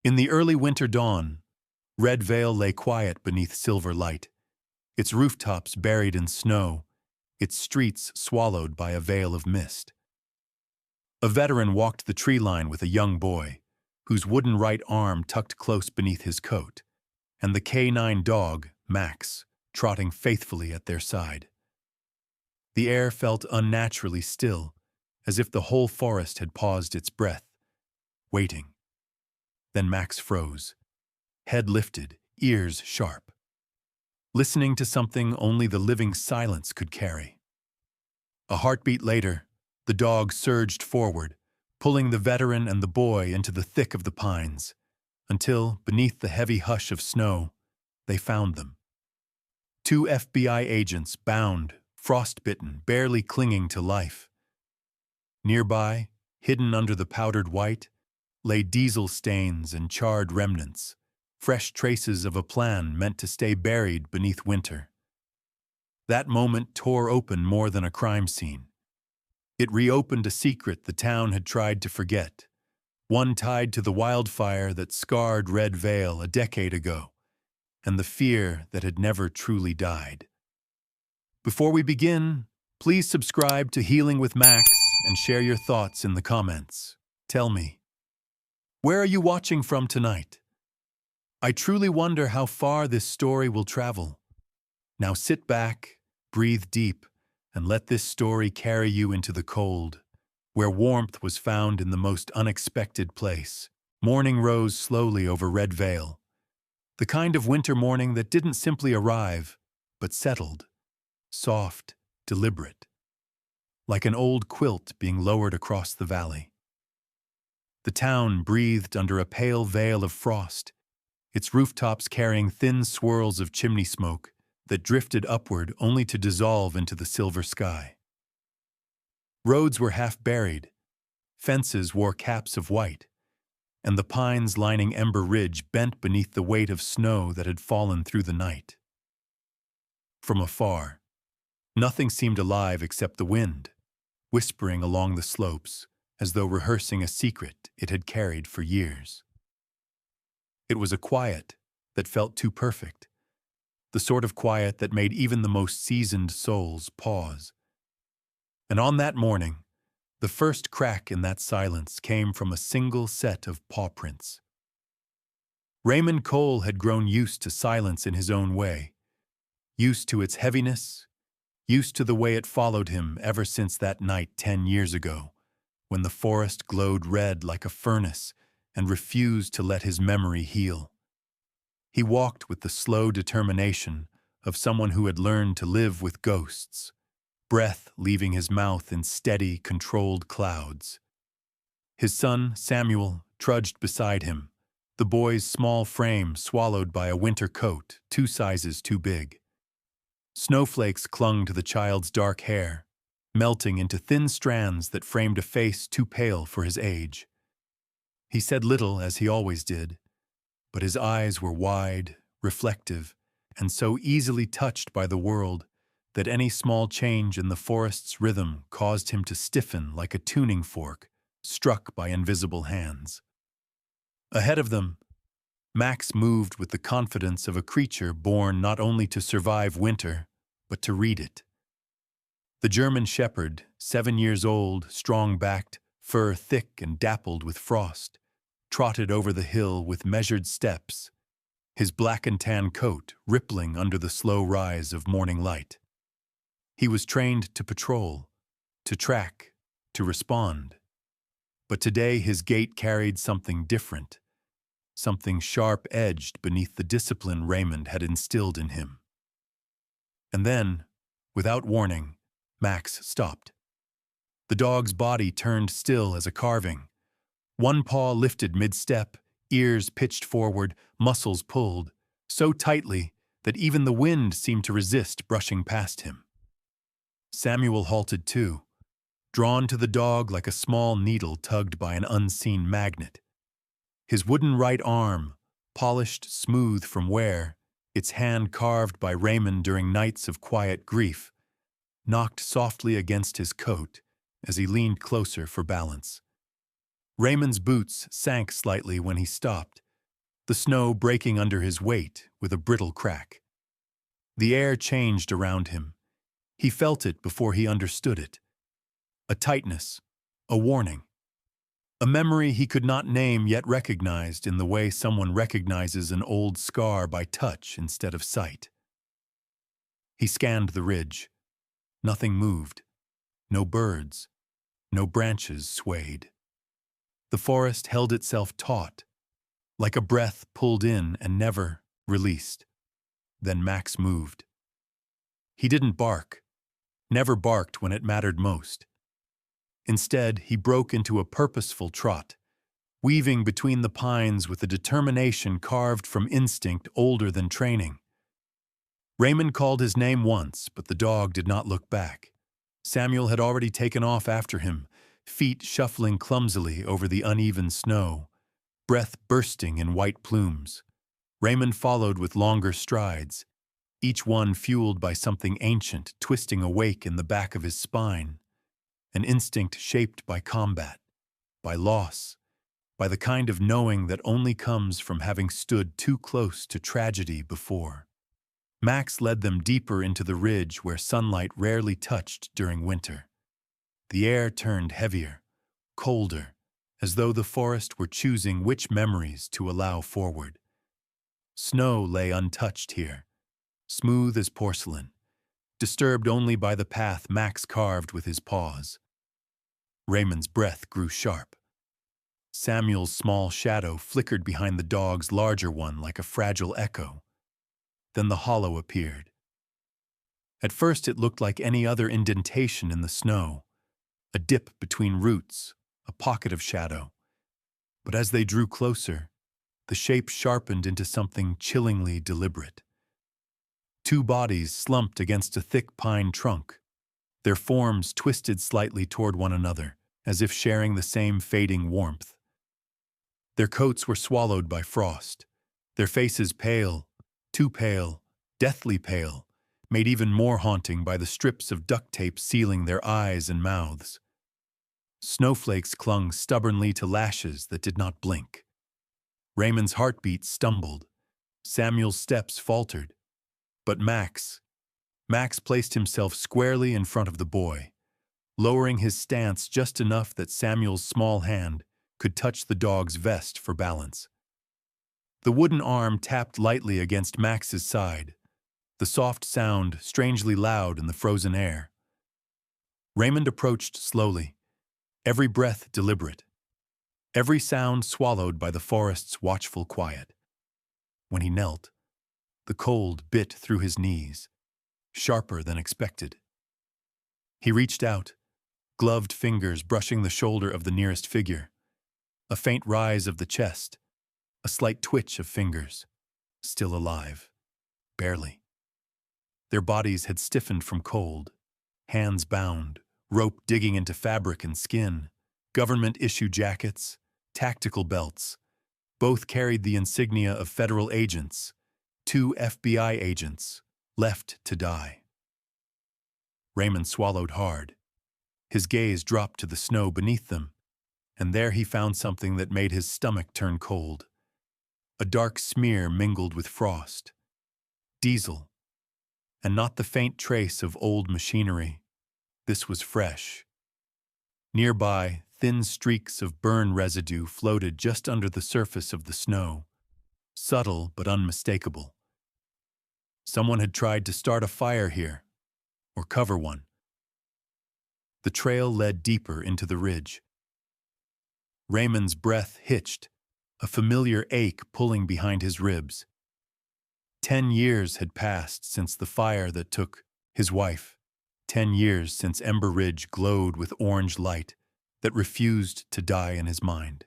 In the early winter dawn, Red Vale lay quiet beneath silver light, its rooftops buried in snow, its streets swallowed by a veil of mist. A veteran walked the tree line with a young boy, whose wooden right arm tucked close beneath his coat, and the K9 dog, Max, trotting faithfully at their side. The air felt unnaturally still, as if the whole forest had paused its breath, waiting. Then Max froze, head lifted, ears sharp, listening to something only the living silence could carry. A heartbeat later, the dog surged forward, pulling the veteran and the boy into the thick of the pines, until, beneath the heavy hush of snow, they found them. Two FBI agents bound, frostbitten, barely clinging to life. Nearby, hidden under the powdered white, lay diesel stains and charred remnants, fresh traces of a plan meant to stay buried beneath winter. That moment tore open more than a crime scene. It reopened a secret the town had tried to forget, one tied to the wildfire that scarred Red Vale a decade ago, and the fear that had never truly died. Before we begin, please subscribe to Healing with Max and share your thoughts in the comments. Tell me, where are you watching from tonight? I truly wonder how far this story will travel. Now sit back, breathe deep, and let this story carry you into the cold, where warmth was found in the most unexpected place. Morning rose slowly over Red Vale, the kind of winter morning that didn't simply arrive, but settled, soft, deliberate, like an old quilt being lowered across the valley. The town breathed under a pale veil of frost, its rooftops carrying thin swirls of chimney smoke that drifted upward only to dissolve into the silver sky. Roads were half buried, fences wore caps of white, and the pines lining Ember Ridge bent beneath the weight of snow that had fallen through the night. From afar, nothing seemed alive except the wind, whispering along the slopes, as though rehearsing a secret it had carried for years. It was a quiet that felt too perfect, the sort of quiet that made even the most seasoned souls pause. And on that morning, the first crack in that silence came from a single set of paw prints. Raymond Cole had grown used to silence in his own way, used to its heaviness, used to the way it followed him ever since that night 10 years ago, when the forest glowed red like a furnace and refused to let his memory heal. He walked with the slow determination of someone who had learned to live with ghosts, breath leaving his mouth in steady, controlled clouds. His son, Samuel, trudged beside him, the boy's small frame swallowed by a winter coat 2 sizes too big. Snowflakes clung to the child's dark hair, melting into thin strands that framed a face too pale for his age. He said little, as he always did, but his eyes were wide, reflective, and so easily touched by the world that any small change in the forest's rhythm caused him to stiffen like a tuning fork struck by invisible hands. Ahead of them, Max moved with the confidence of a creature born not only to survive winter, but to read it. The German shepherd, 7 years old, strong-backed, fur thick and dappled with frost, trotted over the hill with measured steps, his black and tan coat rippling under the slow rise of morning light. He was trained to patrol, to track, to respond. But today his gait carried something different, something sharp-edged beneath the discipline Raymond had instilled in him. And then, without warning, Max stopped. The dog's body turned still as a carving. One paw lifted mid-step, ears pitched forward, muscles pulled, so tightly that even the wind seemed to resist brushing past him. Samuel halted too, drawn to the dog like a small needle tugged by an unseen magnet. His wooden right arm, polished smooth from wear, its hand carved by Raymond during nights of quiet grief, knocked softly against his coat as he leaned closer for balance. Raymond's boots sank slightly when he stopped, the snow breaking under his weight with a brittle crack. The air changed around him. He felt it before he understood it. A tightness, a warning. A memory he could not name yet recognized in the way someone recognizes an old scar by touch instead of sight. He scanned the ridge. Nothing moved. No birds. No branches swayed. The forest held itself taut, like a breath pulled in and never released. Then Max moved. He didn't bark, never barked when it mattered most. Instead, he broke into a purposeful trot, weaving between the pines with a determination carved from instinct older than training. Raymond called his name once, but the dog did not look back. Samuel had already taken off after him, feet shuffling clumsily over the uneven snow, breath bursting in white plumes. Raymond followed with longer strides, each one fueled by something ancient twisting awake in the back of his spine, an instinct shaped by combat, by loss, by the kind of knowing that only comes from having stood too close to tragedy before. Max led them deeper into the ridge where sunlight rarely touched during winter. The air turned heavier, colder, as though the forest were choosing which memories to allow forward. Snow lay untouched here, smooth as porcelain, disturbed only by the path Max carved with his paws. Raymond's breath grew sharp. Samuel's small shadow flickered behind the dog's larger one like a fragile echo. Then the hollow appeared. At first it looked like any other indentation in the snow, a dip between roots, a pocket of shadow. But as they drew closer, the shape sharpened into something chillingly deliberate. Two bodies slumped against a thick pine trunk, their forms twisted slightly toward one another, as if sharing the same fading warmth. Their coats were swallowed by frost, their faces pale, too pale, deathly pale, made even more haunting by the strips of duct tape sealing their eyes and mouths. Snowflakes clung stubbornly to lashes that did not blink. Raymond's heartbeat stumbled. Samuel's steps faltered. But Max placed himself squarely in front of the boy, lowering his stance just enough that Samuel's small hand could touch the dog's vest for balance. The wooden arm tapped lightly against Max's side, the soft sound strangely loud in the frozen air. Raymond approached slowly, every breath deliberate, every sound swallowed by the forest's watchful quiet. When he knelt, the cold bit through his knees, sharper than expected. He reached out, gloved fingers brushing the shoulder of the nearest figure, a faint rise of the chest, a slight twitch of fingers, still alive, barely. Their bodies had stiffened from cold, hands bound, rope digging into fabric and skin, government-issue jackets, tactical belts. Both carried the insignia of federal agents, 2 FBI agents, left to die. Raymond swallowed hard. His gaze dropped to the snow beneath them, and there he found something that made his stomach turn cold. A dark smear mingled with frost. Diesel. And not the faint trace of old machinery. This was fresh. Nearby, thin streaks of burn residue floated just under the surface of the snow, subtle but unmistakable. Someone had tried to start a fire here, or cover one. The trail led deeper into the ridge. Raymond's breath hitched, a familiar ache pulling behind his ribs. 10 years had passed since the fire that took his wife. 10 years since Ember Ridge glowed with orange light that refused to die in his mind.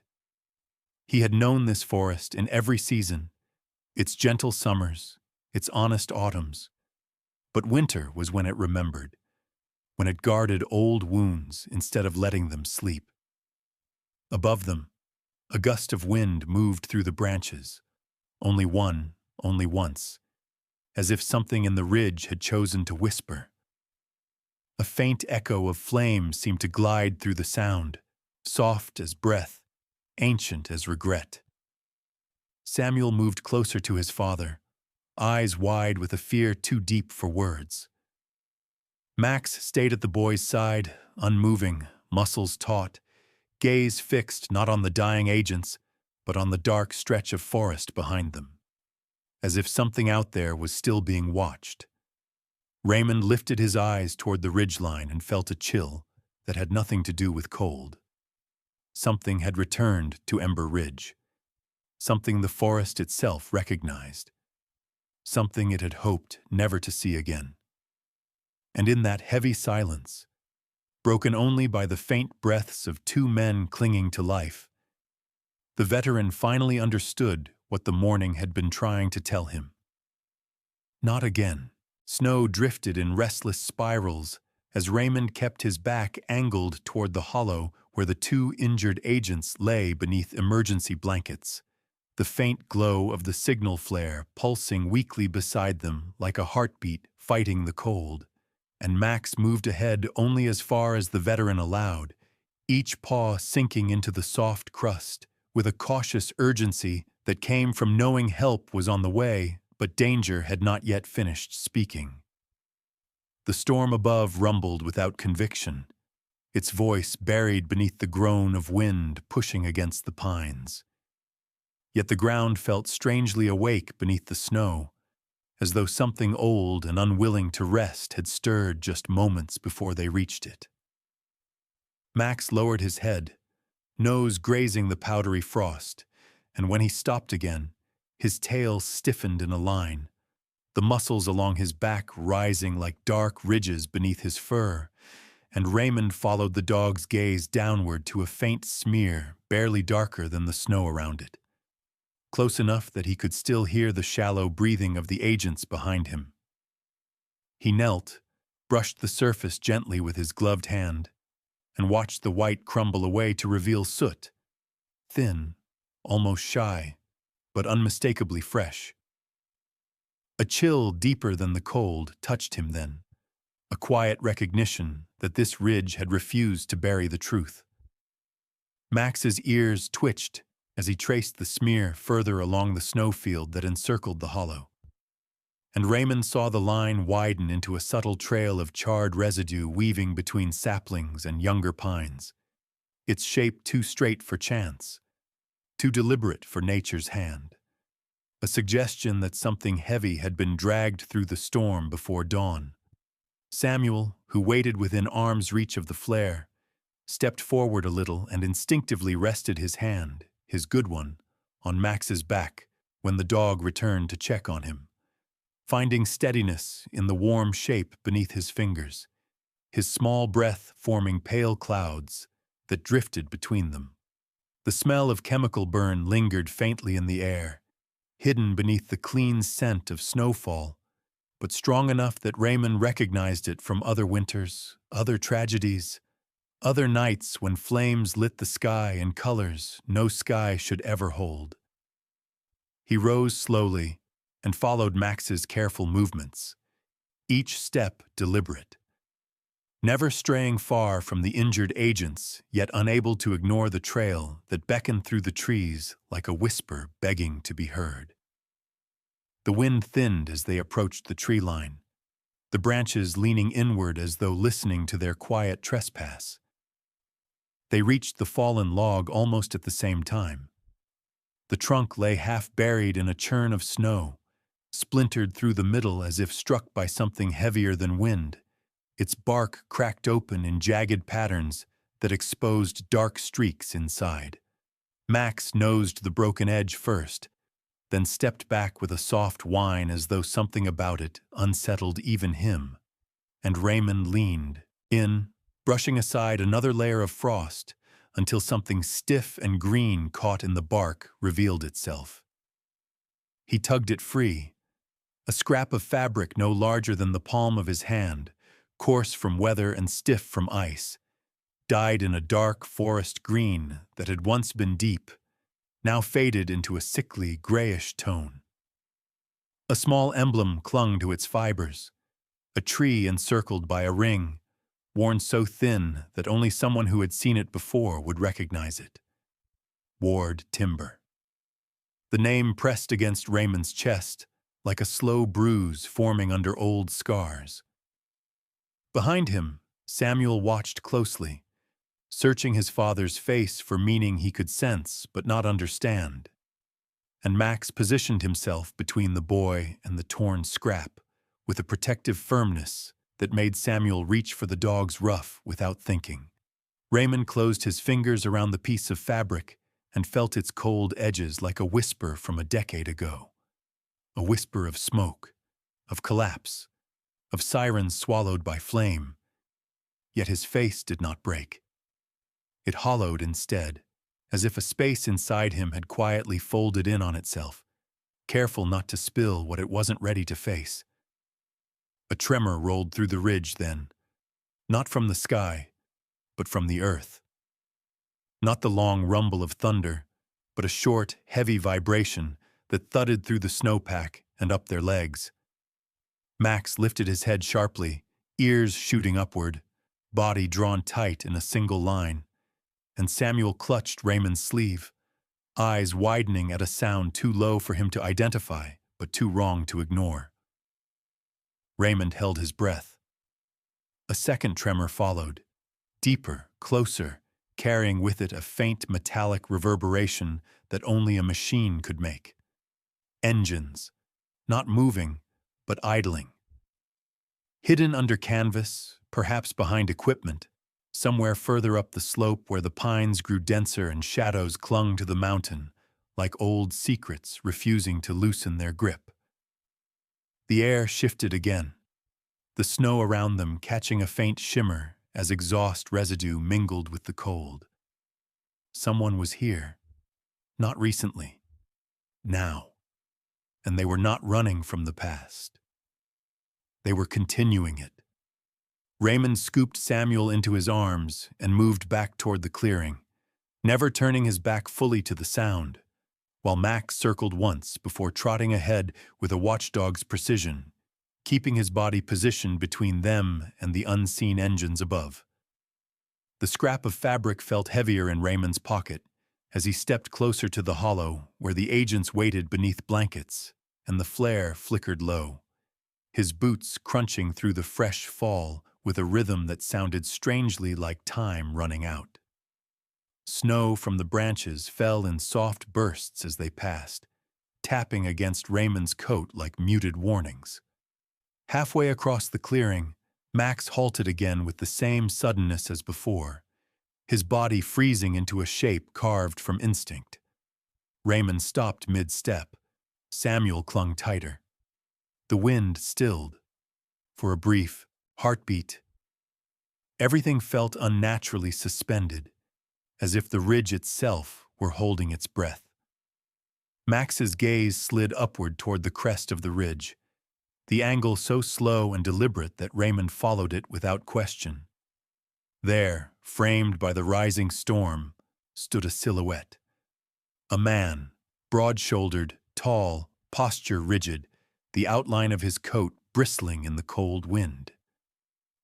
He had known this forest in every season, its gentle summers, its honest autumns. But winter was when it remembered, when it guarded old wounds instead of letting them sleep. Above them, a gust of wind moved through the branches, only once, as if something in the ridge had chosen to whisper. A faint echo of flame seemed to glide through the sound, soft as breath, ancient as regret. Samuel moved closer to his father, eyes wide with a fear too deep for words. Max stayed at the boy's side, unmoving, muscles taut, gaze fixed not on the dying agents, but on the dark stretch of forest behind them, as if something out there was still being watched. Raymond lifted his eyes toward the ridgeline and felt a chill that had nothing to do with cold. Something had returned to Ember Ridge, something the forest itself recognized, something it had hoped never to see again. And in that heavy silence, broken only by the faint breaths of two men clinging to life, the veteran finally understood what the morning had been trying to tell him. Not again. Snow drifted in restless spirals as Raymond kept his back angled toward the hollow where the two injured agents lay beneath emergency blankets, the faint glow of the signal flare pulsing weakly beside them like a heartbeat fighting the cold. And Max moved ahead only as far as the veteran allowed, each paw sinking into the soft crust with a cautious urgency that came from knowing help was on the way, but danger had not yet finished speaking. The storm above rumbled without conviction, its voice buried beneath the groan of wind pushing against the pines. Yet the ground felt strangely awake beneath the snow, as though something old and unwilling to rest had stirred just moments before they reached it. Max lowered his head, nose grazing the powdery frost, and when he stopped again, his tail stiffened in a line, the muscles along his back rising like dark ridges beneath his fur, and Raymond followed the dog's gaze downward to a faint smear barely darker than the snow around it, close enough that he could still hear the shallow breathing of the agents behind him. He knelt, brushed the surface gently with his gloved hand, and watched the white crumble away to reveal soot, thin, almost shy, but unmistakably fresh. A chill deeper than the cold touched him then, a quiet recognition that this ridge had refused to bury the truth. Max's ears twitched as he traced the smear further along the snowfield that encircled the hollow. And Raymond saw the line widen into a subtle trail of charred residue weaving between saplings and younger pines, its shape too straight for chance, too deliberate for nature's hand. A suggestion that something heavy had been dragged through the storm before dawn. Samuel, who waited within arm's reach of the flare, stepped forward a little and instinctively rested his hand, his good one, on Max's back when the dog returned to check on him, finding steadiness in the warm shape beneath his fingers, his small breath forming pale clouds that drifted between them. The smell of chemical burn lingered faintly in the air, hidden beneath the clean scent of snowfall, but strong enough that Raymond recognized it from other winters, other tragedies, other nights when flames lit the sky in colors no sky should ever hold. He rose slowly and followed Max's careful movements, each step deliberate, never straying far from the injured agents, yet unable to ignore the trail that beckoned through the trees like a whisper begging to be heard. The wind thinned as they approached the tree line, the branches leaning inward as though listening to their quiet trespass. They reached the fallen log almost at the same time. The trunk lay half buried in a churn of snow, splintered through the middle as if struck by something heavier than wind, its bark cracked open in jagged patterns that exposed dark streaks inside. Max nosed the broken edge first, then stepped back with a soft whine as though something about it unsettled even him, and Raymond leaned in, brushing aside another layer of frost until something stiff and green caught in the bark revealed itself. He tugged it free, a scrap of fabric no larger than the palm of his hand, coarse from weather and stiff from ice, dyed in a dark forest green that had once been deep, now faded into a sickly, grayish tone. A small emblem clung to its fibers, a tree encircled by a ring, worn so thin that only someone who had seen it before would recognize it. Ward timber. the name pressed against Raymond's chest like a slow bruise forming under old scars. Behind him, Samuel watched closely, searching his father's face for meaning he could sense but not understand. And Max positioned himself between the boy and the torn scrap with a protective firmness that made Samuel reach for the dog's ruff without thinking. Raymond closed his fingers around the piece of fabric and felt its cold edges like a whisper from a decade ago. A whisper of smoke, of collapse, of sirens swallowed by flame. Yet his face did not break. It hollowed instead, as if a space inside him had quietly folded in on itself, careful not to spill what it wasn't ready to face. A tremor rolled through the ridge then, not from the sky, but from the earth. Not the long rumble of thunder, but a short, heavy vibration that thudded through the snowpack and up their legs. Max lifted his head sharply, ears shooting upward, body drawn tight in a single line, and Samuel clutched Raymond's sleeve, eyes widening at a sound too low for him to identify, but too wrong to ignore. Raymond held his breath. A second tremor followed, deeper, closer, carrying with it a faint metallic reverberation that only a machine could make. Engines, not moving, but idling. Hidden under canvas, perhaps behind equipment, somewhere further up the slope where the pines grew denser and shadows clung to the mountain, like old secrets refusing to loosen their grip. The air shifted again, the snow around them catching a faint shimmer as exhaust residue mingled with the cold. Someone was here, not recently, now, and they were not running from the past. They were continuing it. Raymond scooped Samuel into his arms and moved back toward the clearing, never turning his back fully to the sound, while Max circled once before trotting ahead with a watchdog's precision, keeping his body positioned between them and the unseen engines above. The scrap of fabric felt heavier in Raymond's pocket as he stepped closer to the hollow where the agents waited beneath blankets and the flare flickered low, his boots crunching through the fresh fall with a rhythm that sounded strangely like time running out. Snow from the branches fell in soft bursts as they passed, tapping against Raymond's coat like muted warnings. Halfway across the clearing, Max halted again with the same suddenness as before, his body freezing into a shape carved from instinct. Raymond stopped mid-step. Samuel clung tighter. The wind stilled. For a brief heartbeat. Everything felt unnaturally suspended, as if the ridge itself were holding its breath. Max's gaze slid upward toward the crest of the ridge, the angle so slow and deliberate that Raymond followed it without question. There, framed by the rising storm, stood a silhouette. A man, broad-shouldered, tall, posture rigid, the outline of his coat bristling in the cold wind.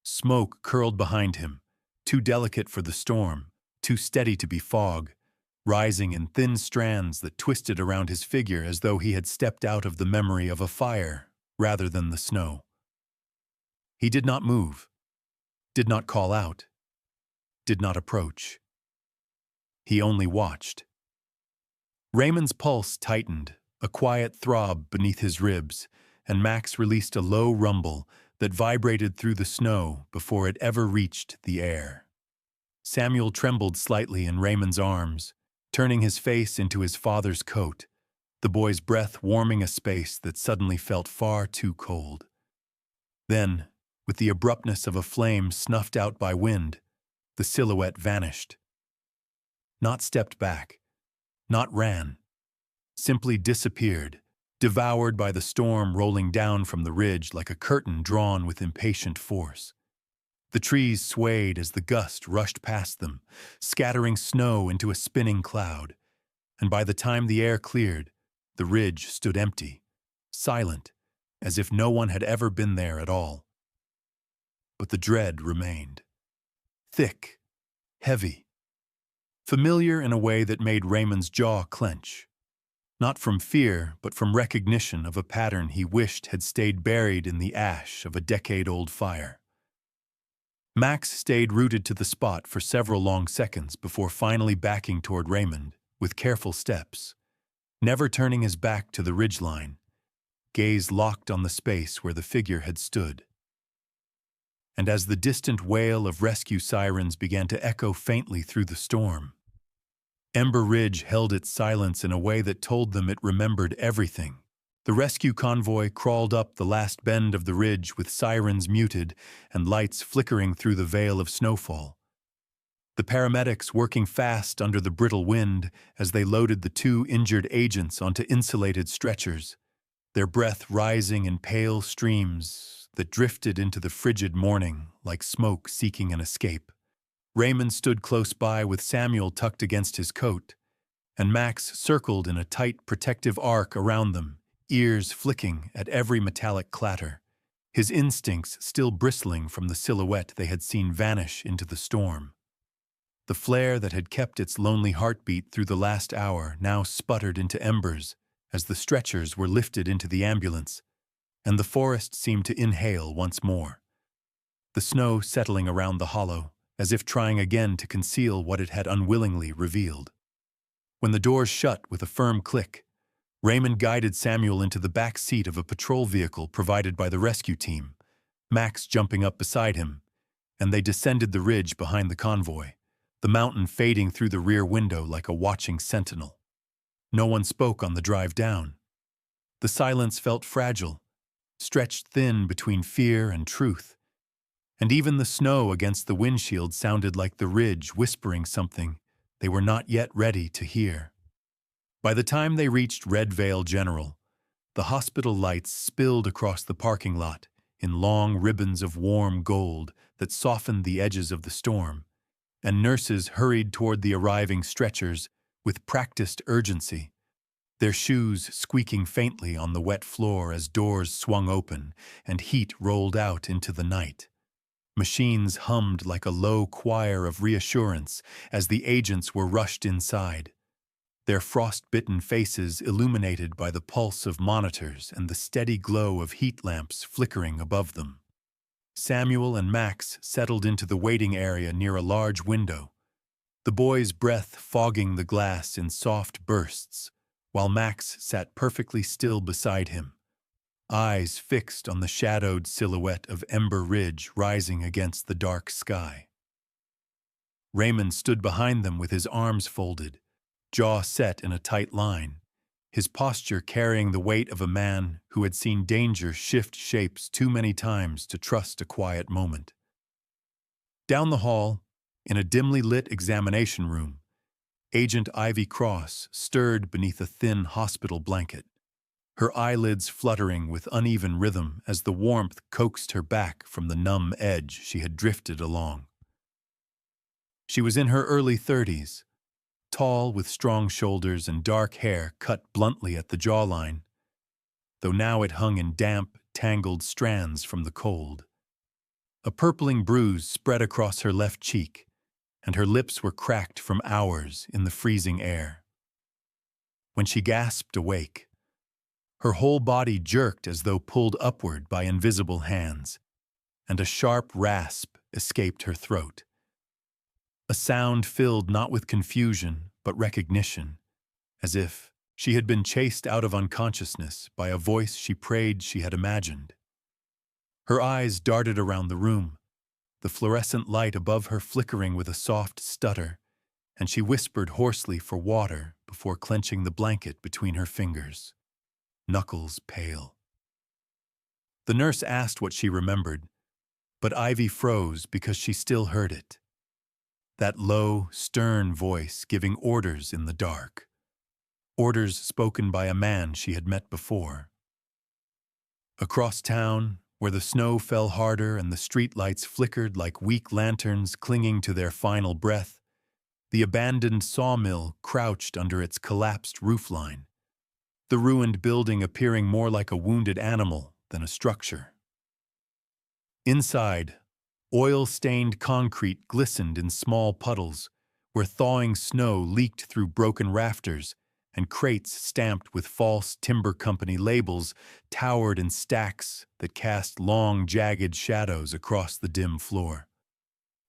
Smoke curled behind him, too delicate for the storm, too steady to be fog, rising in thin strands that twisted around his figure as though he had stepped out of the memory of a fire rather than the snow. He did not move, did not call out, did not approach. He only watched. Raymond's pulse tightened, a quiet throb beneath his ribs, and Max released a low rumble that vibrated through the snow before it ever reached the air. Samuel trembled slightly in Raymond's arms, turning his face into his father's coat, the boy's breath warming a space that suddenly felt far too cold. Then, with the abruptness of a flame snuffed out by wind, the silhouette vanished. Not stepped back, not ran, simply disappeared, devoured by the storm rolling down from the ridge like a curtain drawn with impatient force. The trees swayed as the gust rushed past them, scattering snow into a spinning cloud, and by the time the air cleared, the ridge stood empty, silent, as if no one had ever been there at all. But the dread remained. Thick, heavy, familiar in a way that made Raymond's jaw clench. not from fear, but from recognition of a pattern he wished had stayed buried in the ash of a decade-old fire. Max stayed rooted to the spot for several long seconds before finally backing toward Raymond, with careful steps, never turning his back to the ridgeline, gaze locked on the space where the figure had stood. And as the distant wail of rescue sirens began to echo faintly through the storm, Ember Ridge held its silence in a way that told them it remembered everything. The rescue convoy crawled up the last bend of the ridge with sirens muted and lights flickering through the veil of snowfall. The paramedics working fast under the brittle wind as they loaded the two injured agents onto insulated stretchers, their breath rising in pale streams that drifted into the frigid morning like smoke seeking an escape. Raymond stood close by with Samuel tucked against his coat, and Max circled in a tight protective arc around them, ears flicking at every metallic clatter, his instincts still bristling from the silhouette they had seen vanish into the storm. The flare that had kept its lonely heartbeat through the last hour now sputtered into embers as the stretchers were lifted into the ambulance, and the forest seemed to inhale once more, the snow settling around the hollow, as if trying again to conceal what it had unwillingly revealed. When the doors shut with a firm click, Raymond guided Samuel into the back seat of a patrol vehicle provided by the rescue team, Max jumping up beside him, and they descended the ridge behind the convoy, the mountain fading through the rear window like a watching sentinel. No one spoke on the drive down. The silence felt fragile, stretched thin between fear and truth, and even the snow against the windshield sounded like the ridge whispering something they were not yet ready to hear. By the time they reached Red Vale General, the hospital lights spilled across the parking lot in long ribbons of warm gold that softened the edges of the storm, and nurses hurried toward the arriving stretchers with practiced urgency, their shoes squeaking faintly on the wet floor as doors swung open and heat rolled out into the night. Machines hummed like a low choir of reassurance as the agents were rushed inside, their frostbitten faces illuminated by the pulse of monitors and the steady glow of heat lamps flickering above them. Samuel and Max settled into the waiting area near a large window, the boy's breath fogging the glass in soft bursts, while Max sat perfectly still beside him, eyes fixed on the shadowed silhouette of Ember Ridge rising against the dark sky. Raymond stood behind them with his arms folded, jaw set in a tight line, his posture carrying the weight of a man who had seen danger shift shapes too many times to trust a quiet moment. Down the hall, in a dimly lit examination room, Agent Ivy Cross stirred beneath a thin hospital blanket, her eyelids fluttering with uneven rhythm as the warmth coaxed her back from the numb edge she had drifted along. She was in her early 30s, tall with strong shoulders and dark hair cut bluntly at the jawline, though now it hung in damp, tangled strands from the cold. A purpling bruise spread across her left cheek, and her lips were cracked from hours in the freezing air. When she gasped awake, her whole body jerked as though pulled upward by invisible hands, and a sharp rasp escaped her throat. A sound filled not with confusion, but recognition, as if she had been chased out of unconsciousness by a voice she prayed she had imagined. Her eyes darted around the room, the fluorescent light above her flickering with a soft stutter, and she whispered hoarsely for water before clenching the blanket between her fingers, knuckles pale. The nurse asked what she remembered, but Ivy froze because she still heard it. That low, stern voice giving orders in the dark. Orders spoken by a man she had met before. Across town, where the snow fell harder and the streetlights flickered like weak lanterns clinging to their final breath, the abandoned sawmill crouched under its collapsed roofline, the ruined building appearing more like a wounded animal than a structure. Inside, oil-stained concrete glistened in small puddles, where thawing snow leaked through broken rafters and crates stamped with false timber company labels towered in stacks that cast long, jagged shadows across the dim floor.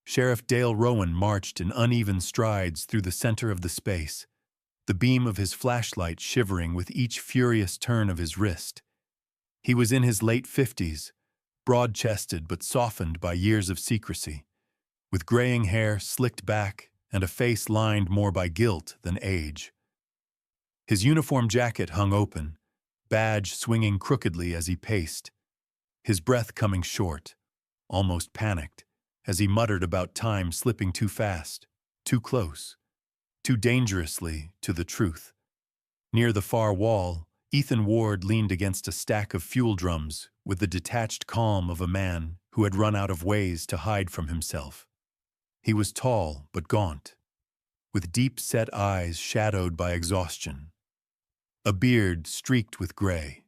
Sheriff Dale Rowan marched in uneven strides through the center of the space, the beam of his flashlight shivering with each furious turn of his wrist. He was in his late 50s, broad-chested but softened by years of secrecy, with graying hair slicked back and a face lined more by guilt than age. His uniform jacket hung open, badge swinging crookedly as he paced, his breath coming short, almost panicked, as he muttered about time slipping too fast, too close, too dangerously to the truth. Near the far wall, Ethan Ward leaned against a stack of fuel drums with the detached calm of a man who had run out of ways to hide from himself. He was tall but gaunt, with deep-set eyes shadowed by exhaustion, a beard streaked with gray,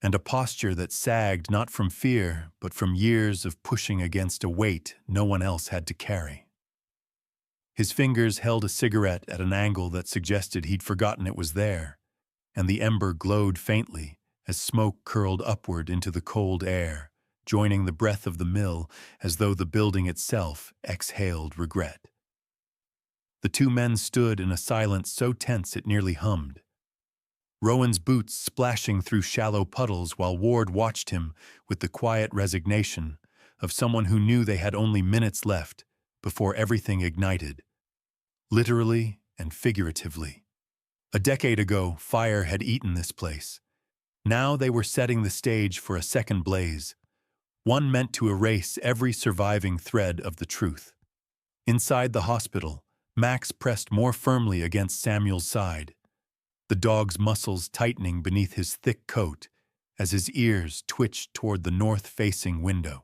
and a posture that sagged not from fear but from years of pushing against a weight no one else had to carry. His fingers held a cigarette at an angle that suggested he'd forgotten it was there, and the ember glowed faintly as smoke curled upward into the cold air, joining the breath of the mill as though the building itself exhaled regret. The two men stood in a silence so tense it nearly hummed, Rowan's boots splashing through shallow puddles while Ward watched him with the quiet resignation of someone who knew they had only minutes left before everything ignited, literally and figuratively. A decade ago, fire had eaten this place. Now they were setting the stage for a second blaze, one meant to erase every surviving thread of the truth. Inside the hospital, Max pressed more firmly against Samuel's side, the dog's muscles tightening beneath his thick coat as his ears twitched toward the north-facing window.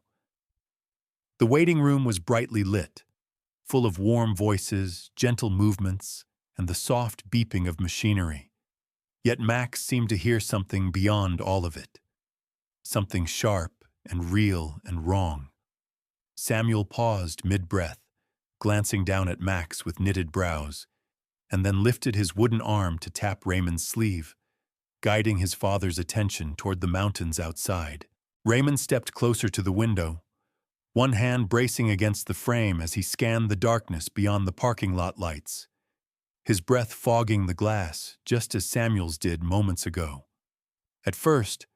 The waiting room was brightly lit, full of warm voices, gentle movements, and the soft beeping of machinery. Yet Max seemed to hear something beyond all of it, something sharp and real and wrong. Samuel paused mid-breath, glancing down at Max with knitted brows, and then lifted his wooden arm to tap Raymond's sleeve, guiding his father's attention toward the mountains outside. Raymond stepped closer to the window, one hand bracing against the frame as he scanned the darkness beyond the parking lot lights, his breath fogging the glass just as Samuel's did moments ago. At first,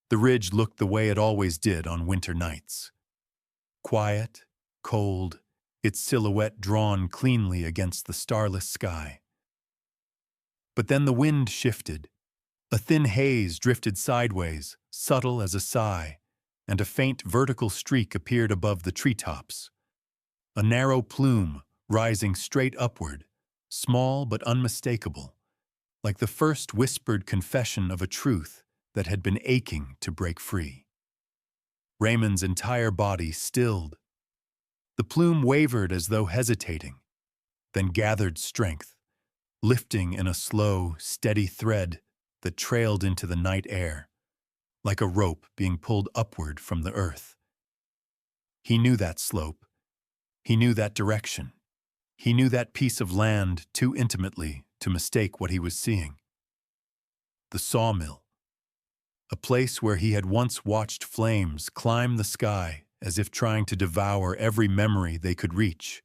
the ridge looked the way it always did on winter nights. Quiet, cold, its silhouette drawn cleanly against the starless sky. But then the wind shifted. A thin haze drifted sideways, subtle as a sigh, and a faint vertical streak appeared above the treetops. A narrow plume rising straight upward, small but unmistakable, like the first whispered confession of a truth that had been aching to break free. Raymond's entire body stilled. The plume wavered as though hesitating, then gathered strength, lifting in a slow, steady thread that trailed into the night air, like a rope being pulled upward from the earth. He knew that slope. He knew that direction. He knew that piece of land too intimately to mistake what he was seeing. The sawmill, a place where he had once watched flames climb the sky as if trying to devour every memory they could reach,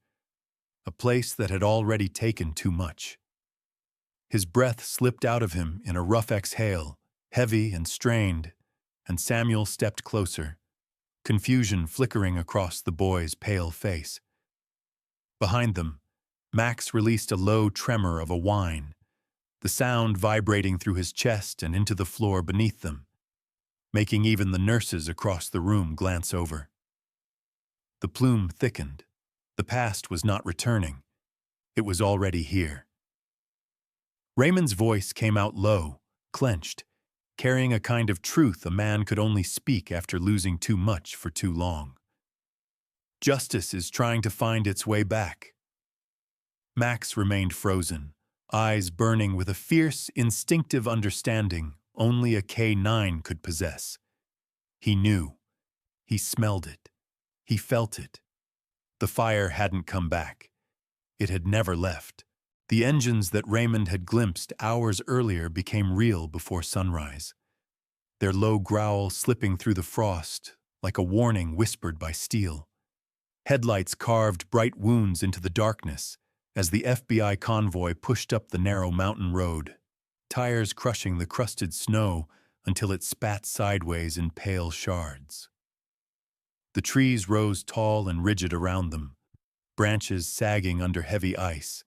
a place that had already taken too much. His breath slipped out of him in a rough exhale, heavy and strained, and Samuel stepped closer, confusion flickering across the boy's pale face. Behind them, Max released a low tremor of a whine, the sound vibrating through his chest and into the floor beneath them, making even the nurses across the room glance over. The plume thickened. The past was not returning. It was already here. Raymond's voice came out low, clenched, carrying a kind of truth a man could only speak after losing too much for too long. Justice is trying to find its way back. Max remained frozen, eyes burning with a fierce, instinctive understanding only a K-9 could possess. He knew. He smelled it. He felt it. The fire hadn't come back. It had never left. The engines that Raymond had glimpsed hours earlier became real before sunrise, their low growl slipping through the frost like a warning whispered by steel. Headlights carved bright wounds into the darkness as the FBI convoy pushed up the narrow mountain road, tires crushing the crusted snow until it spat sideways in pale shards. The trees rose tall and rigid around them, branches sagging under heavy ice,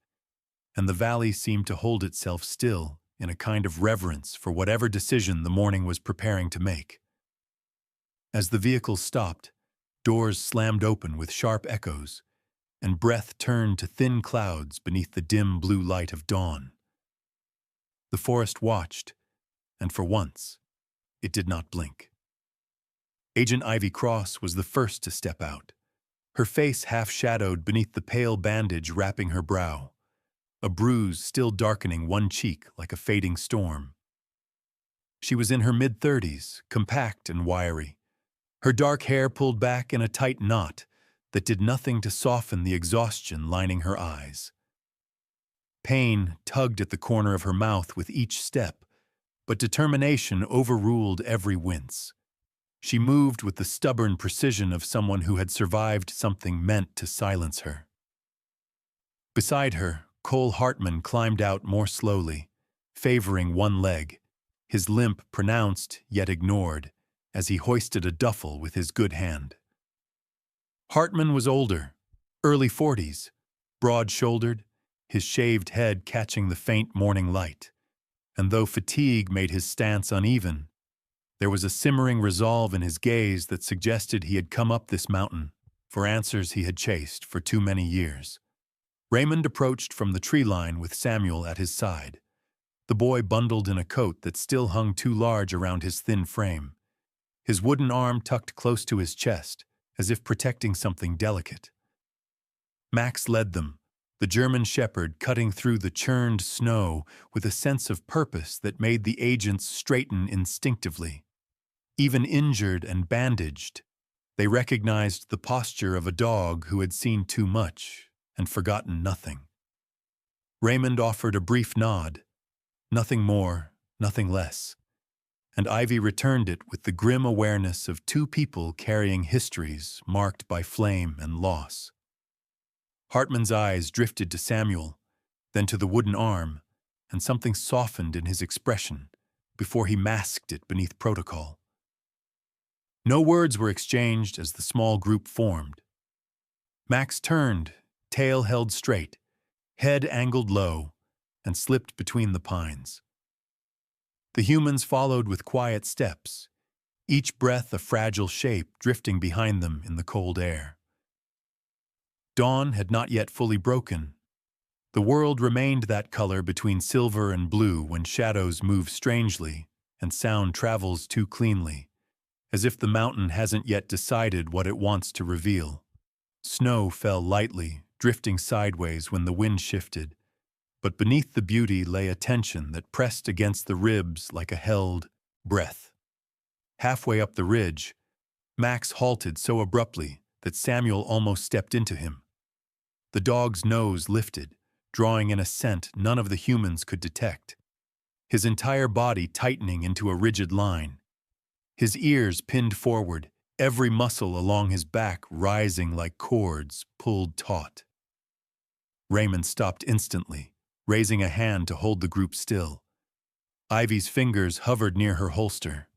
and the valley seemed to hold itself still in a kind of reverence for whatever decision the morning was preparing to make. As the vehicle stopped, doors slammed open with sharp echoes, and breath turned to thin clouds beneath the dim blue light of dawn. The forest watched, and for once, it did not blink. Agent Ivy Cross was the first to step out, her face half-shadowed beneath the pale bandage wrapping her brow, a bruise still darkening one cheek like a fading storm. She was in her mid-30s, compact and wiry, her dark hair pulled back in a tight knot that did nothing to soften the exhaustion lining her eyes. Pain tugged at the corner of her mouth with each step, but determination overruled every wince. She moved with the stubborn precision of someone who had survived something meant to silence her. Beside her, Cole Hartman climbed out more slowly, favoring one leg, his limp pronounced yet ignored, as he hoisted a duffel with his good hand. Hartman was older, early 40s, broad-shouldered, his shaved head catching the faint morning light, and though fatigue made his stance uneven, there was a simmering resolve in his gaze that suggested he had come up this mountain for answers he had chased for too many years. Raymond approached from the tree line with Samuel at his side, the boy bundled in a coat that still hung too large around his thin frame, his wooden arm tucked close to his chest, as if protecting something delicate. Max led them, the German shepherd cutting through the churned snow with a sense of purpose that made the agents straighten instinctively. Even injured and bandaged, they recognized the posture of a dog who had seen too much and forgotten nothing. Raymond offered a brief nod, nothing more, nothing less, and Ivy returned it with the grim awareness of two people carrying histories marked by flame and loss. Hartman's eyes drifted to Samuel, then to the wooden arm, and something softened in his expression before he masked it beneath protocol. No words were exchanged as the small group formed. Max turned, tail held straight, head angled low, and slipped between the pines. The humans followed with quiet steps, each breath a fragile shape drifting behind them in the cold air. Dawn had not yet fully broken. The world remained that color between silver and blue when shadows move strangely and sound travels too cleanly, as if the mountain hasn't yet decided what it wants to reveal. Snow fell lightly, drifting sideways when the wind shifted, but beneath the beauty lay a tension that pressed against the ribs like a held breath. Halfway up the ridge, Max halted so abruptly that Samuel almost stepped into him. The dog's nose lifted, drawing in a scent none of the humans could detect, his entire body tightening into a rigid line. His ears pinned forward, every muscle along his back rising like cords pulled taut. Raymond stopped instantly, raising a hand to hold the group still. Ivy's fingers hovered near her holster.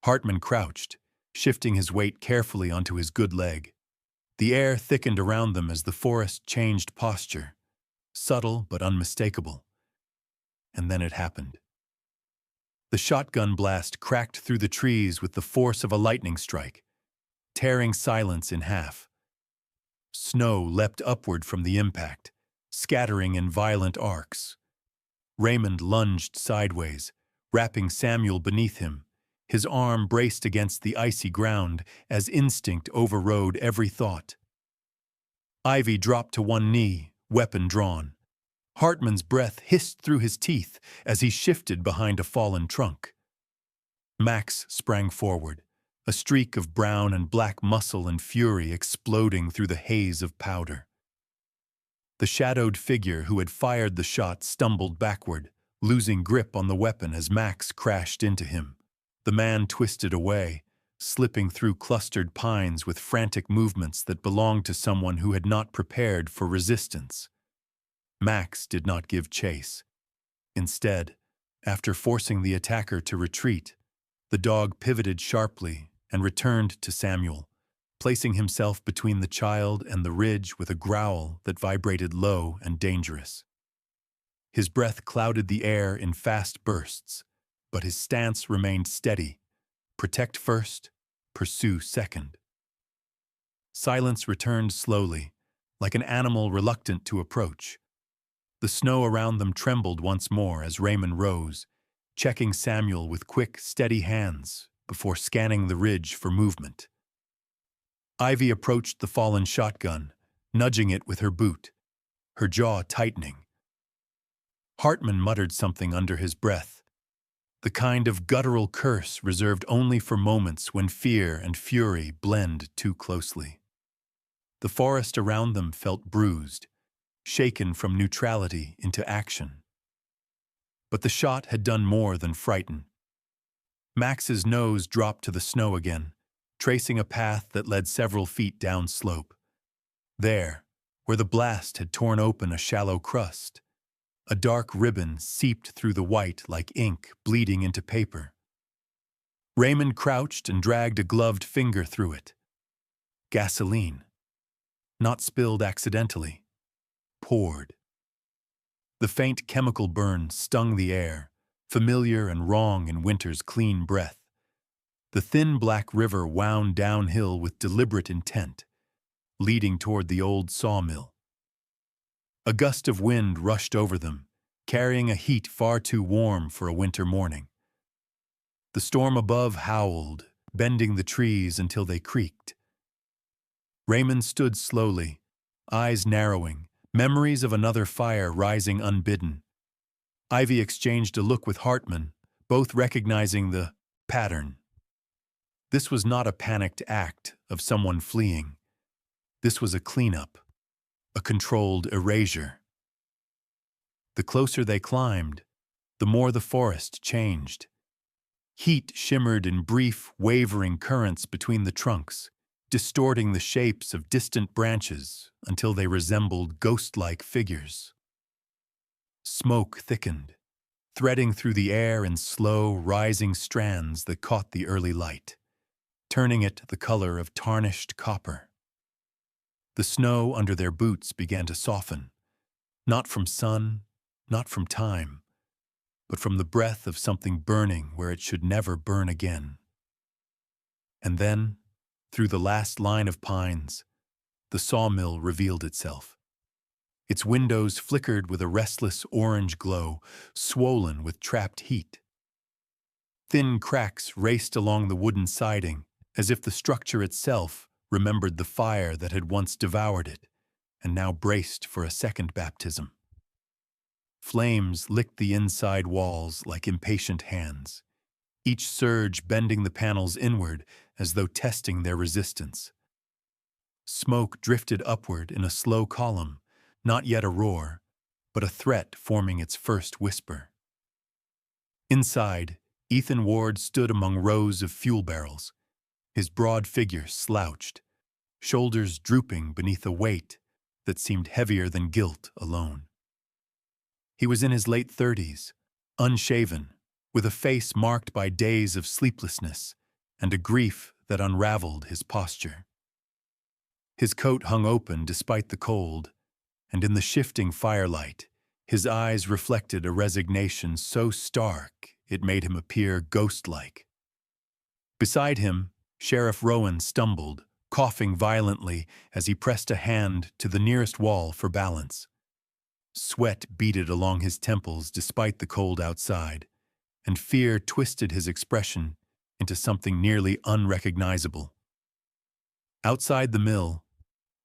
Hartman crouched, shifting his weight carefully onto his good leg. The air thickened around them as the forest changed posture, subtle but unmistakable. And then it happened. The shotgun blast cracked through the trees with the force of a lightning strike, tearing silence in half. Snow leapt upward from the impact, scattering in violent arcs. Raymond lunged sideways, wrapping Samuel beneath him, his arm braced against the icy ground as instinct overrode every thought. Ivy dropped to one knee, weapon drawn. Hartman's breath hissed through his teeth as he shifted behind a fallen trunk. Max sprang forward, a streak of brown and black muscle and fury exploding through the haze of powder. The shadowed figure who had fired the shot stumbled backward, losing grip on the weapon as Max crashed into him. The man twisted away, slipping through clustered pines with frantic movements that belonged to someone who had not prepared for resistance. Max did not give chase. Instead, after forcing the attacker to retreat, the dog pivoted sharply and returned to Samuel, placing himself between the child and the ridge with a growl that vibrated low and dangerous. His breath clouded the air in fast bursts, but his stance remained steady. Protect first, pursue second. Silence returned slowly, like an animal reluctant to approach. The snow around them trembled once more as Raymond rose, checking Samuel with quick, steady hands before scanning the ridge for movement. Ivy approached the fallen shotgun, nudging it with her boot, her jaw tightening. Hartman muttered something under his breath, the kind of guttural curse reserved only for moments when fear and fury blend too closely. The forest around them felt bruised, shaken from neutrality into action. But the shot had done more than frighten. Max's nose dropped to the snow again, tracing a path that led several feet down slope. There, where the blast had torn open a shallow crust, a dark ribbon seeped through the white like ink bleeding into paper. Raymond crouched and dragged a gloved finger through it. Gasoline. Not spilled accidentally. Poured. The faint chemical burn stung the air, familiar and wrong in winter's clean breath. The thin black river wound downhill with deliberate intent, leading toward the old sawmill. A gust of wind rushed over them, carrying a heat far too warm for a winter morning. The storm above howled, bending the trees until they creaked. Raymond stood slowly, eyes narrowing, memories of another fire rising unbidden. Ivy exchanged a look with Hartman, both recognizing the pattern. This was not a panicked act of someone fleeing. This was a cleanup, a controlled erasure. The closer they climbed, the more the forest changed. Heat shimmered in brief, wavering currents between the trunks, distorting the shapes of distant branches until they resembled ghost-like figures. Smoke thickened, threading through the air in slow, rising strands that caught the early light, turning it the color of tarnished copper. The snow under their boots began to soften, not from sun, not from time, but from the breath of something burning where it should never burn again. And then, through the last line of pines, the sawmill revealed itself. Its windows flickered with a restless orange glow, swollen with trapped heat. Thin cracks raced along the wooden siding, as if the structure itself remembered the fire that had once devoured it, and now braced for a second baptism. Flames licked the inside walls like impatient hands, each surge bending the panels inward as though testing their resistance. Smoke drifted upward in a slow column, not yet a roar, but a threat forming its first whisper. Inside, Ethan Ward stood among rows of fuel barrels, his broad figure slouched, shoulders drooping beneath a weight that seemed heavier than guilt alone. He was in his late 30s, unshaven, with a face marked by days of sleeplessness and a grief that unraveled his posture. His coat hung open despite the cold, and in the shifting firelight, his eyes reflected a resignation so stark it made him appear ghost-like. Beside him, Sheriff Rowan stumbled, coughing violently as he pressed a hand to the nearest wall for balance. Sweat beaded along his temples despite the cold outside, and fear twisted his expression into something nearly unrecognizable. Outside the mill,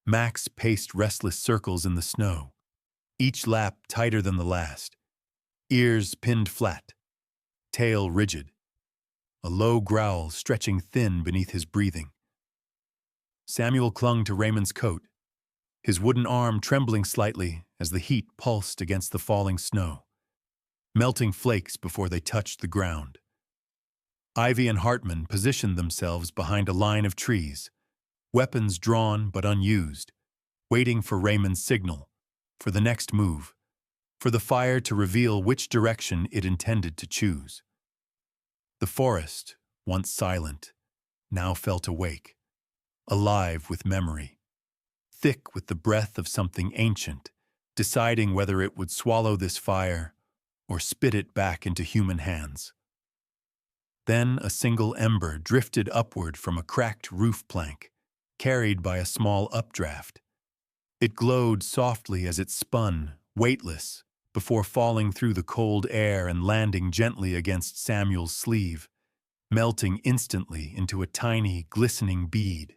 Max paced restless circles in the snow, each lap tighter than the last, ears pinned flat, tail rigid, a low growl stretching thin beneath his breathing. Samuel clung to Raymond's coat, his wooden arm trembling slightly as the heat pulsed against the falling snow, melting flakes before they touched the ground. Ivy and Hartman positioned themselves behind a line of trees, weapons drawn but unused, waiting for Raymond's signal, for the next move, for the fire to reveal which direction it intended to choose. The forest, once silent, now felt awake, alive with memory, thick with the breath of something ancient, deciding whether it would swallow this fire or spit it back into human hands. Then a single ember drifted upward from a cracked roof plank, carried by a small updraft. It glowed softly as it spun, weightless, before falling through the cold air and landing gently against Samuel's sleeve, melting instantly into a tiny, glistening bead.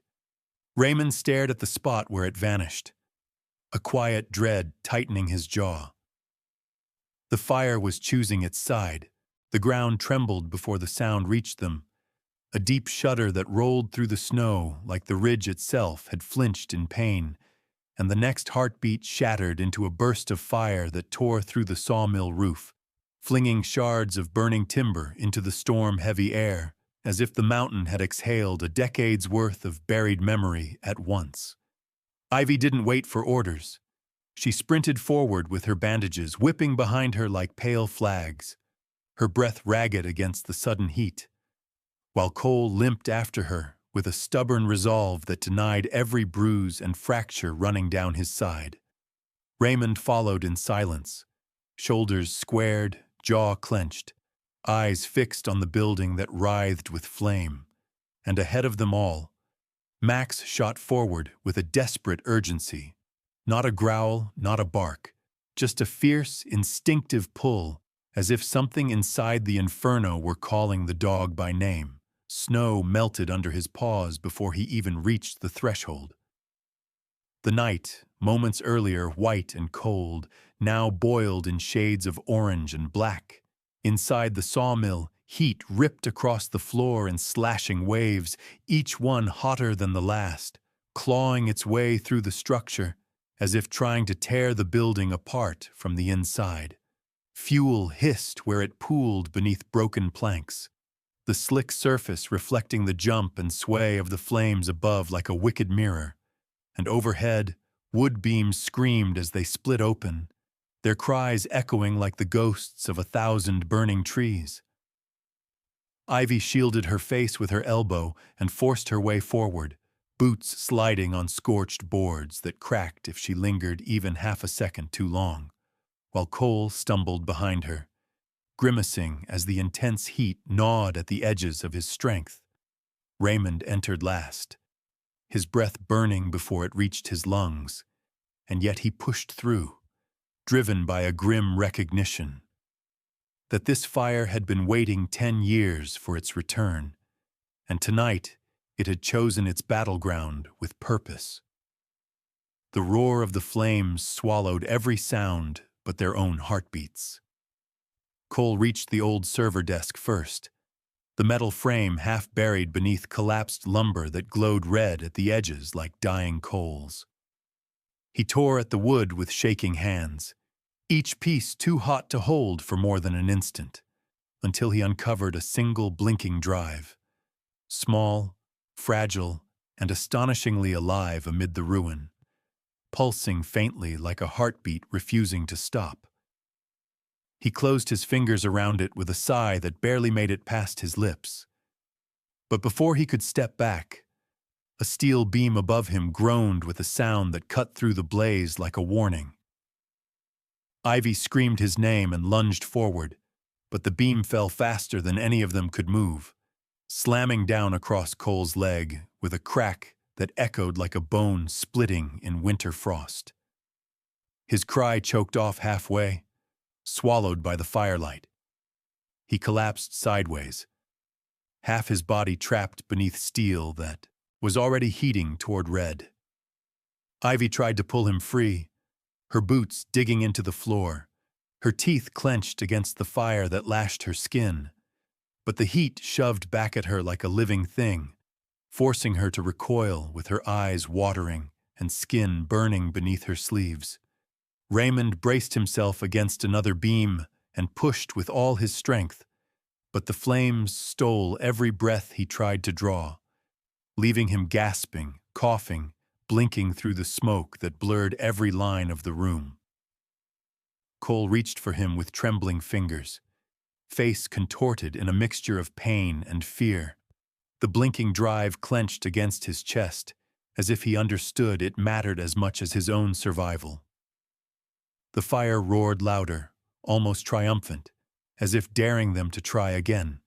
Raymond stared at the spot where it vanished, a quiet dread tightening his jaw. The fire was choosing its side. The ground trembled before the sound reached them. A deep shudder that rolled through the snow like the ridge itself had flinched in pain, and the next heartbeat shattered into a burst of fire that tore through the sawmill roof, flinging shards of burning timber into the storm-heavy air, as if the mountain had exhaled a decade's worth of buried memory at once. Ivy didn't wait for orders. She sprinted forward with her bandages whipping behind her like pale flags, her breath ragged against the sudden heat, while Cole limped after her with a stubborn resolve that denied every bruise and fracture running down his side. Raymond followed in silence, shoulders squared, jaw clenched, eyes fixed on the building that writhed with flame. And ahead of them all, Max shot forward with a desperate urgency. Not a growl, not a bark, just a fierce, instinctive pull, as if something inside the inferno were calling the dog by name. Snow melted under his paws before he even reached the threshold. The night, moments earlier white and cold, now boiled in shades of orange and black. Inside the sawmill, heat ripped across the floor in slashing waves, each one hotter than the last, clawing its way through the structure, as if trying to tear the building apart from the inside. Fuel hissed where it pooled beneath broken planks, the slick surface reflecting the jump and sway of the flames above like a wicked mirror. And overhead, wood beams screamed as they split open, their cries echoing like the ghosts of 1,000 burning trees. Ivy shielded her face with her elbow and forced her way forward, boots sliding on scorched boards that cracked if she lingered even half a second too long, while Cole stumbled behind her, grimacing as the intense heat gnawed at the edges of his strength. Raymond entered last, his breath burning before it reached his lungs, and yet he pushed through, driven by a grim recognition that this fire had been waiting 10 years for its return, and tonight it had chosen its battleground with purpose. The roar of the flames swallowed every sound but their own heartbeats. Cole reached the old server desk first, the metal frame half buried beneath collapsed lumber that glowed red at the edges like dying coals. He tore at the wood with shaking hands, each piece too hot to hold for more than an instant, until he uncovered a single blinking drive, small, fragile, and astonishingly alive amid the ruin, pulsing faintly like a heartbeat refusing to stop. He closed his fingers around it with a sigh that barely made it past his lips. But before he could step back, a steel beam above him groaned with a sound that cut through the blaze like a warning. Ivy screamed his name and lunged forward, but the beam fell faster than any of them could move, slamming down across Cole's leg with a crack that echoed like a bone splitting in winter frost. His cry choked off halfway, swallowed by the firelight. He collapsed sideways, half his body trapped beneath steel that was already heating toward red. Ivy tried to pull him free, her boots digging into the floor, her teeth clenched against the fire that lashed her skin. But the heat shoved back at her like a living thing, forcing her to recoil with her eyes watering and skin burning beneath her sleeves. Raymond braced himself against another beam and pushed with all his strength, but the flames stole every breath he tried to draw, leaving him gasping, coughing, blinking through the smoke that blurred every line of the room. Cole reached for him with trembling fingers, face contorted in a mixture of pain and fear. The blinking drive clenched against his chest, as if he understood it mattered as much as his own survival. The fire roared louder, almost triumphant, as if daring them to try again.